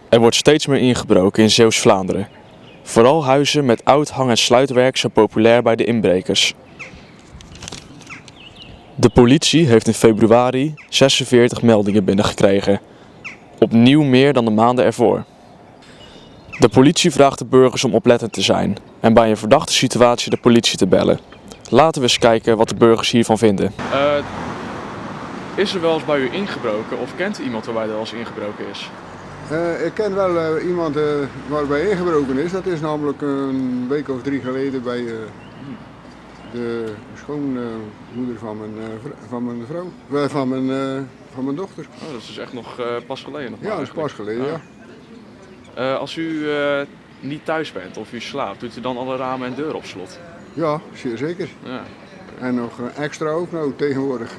Er wordt steeds meer ingebroken in Zeeuws-Vlaanderen. Vooral huizen met oud hang- en sluitwerk zijn populair bij de inbrekers. De politie heeft in februari 46 meldingen binnengekregen. Opnieuw meer dan de maanden ervoor. De politie vraagt de burgers om oplettend te zijn en bij een verdachte situatie de politie te bellen. Laten we eens kijken wat de burgers hiervan vinden. Is er wel eens bij u ingebroken of kent u iemand waarbij er wel eens ingebroken is? Ik ken wel iemand waarbij ingebroken is. Dat is namelijk een week of 3 geleden bij de schoonmoeder van mijn dochter. Oh, dat is dus echt nog pas geleden. Ja, dat is pas geleden, ja. Als u niet thuis bent of u slaapt, doet u dan alle ramen en deuren op slot? Ja, zeer zeker. Ja. En nog extra ook nou tegenwoordig.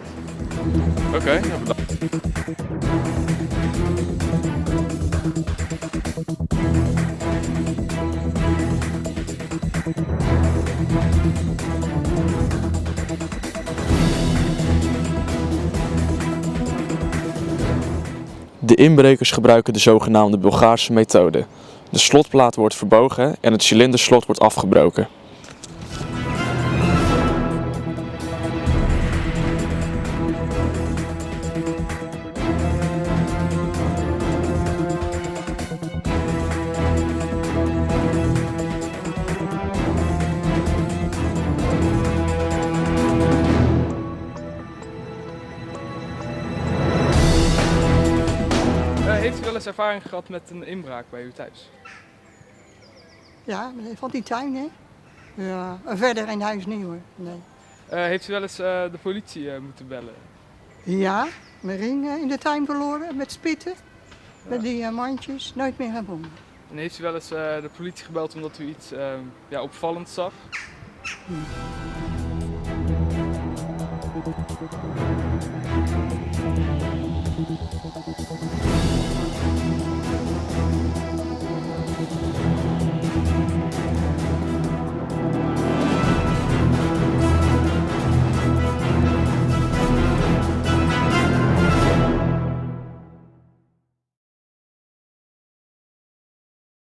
Oké, ja, bedankt. De inbrekers gebruiken de zogenaamde Bulgaarse methode. De slotplaat wordt verbogen en het cilinderslot wordt afgebroken. Heeft u wel eens ervaring gehad met een inbraak bij u thuis? Ja, van die tuin, hè? Ja, verder in huis niet hoor. Nee. Heeft u wel eens de politie moeten bellen? Ja, mijn ring in de tuin verloren met spitten. Met die mandjes, nooit meer gevonden. En heeft u wel eens de politie gebeld omdat u iets opvallends zag?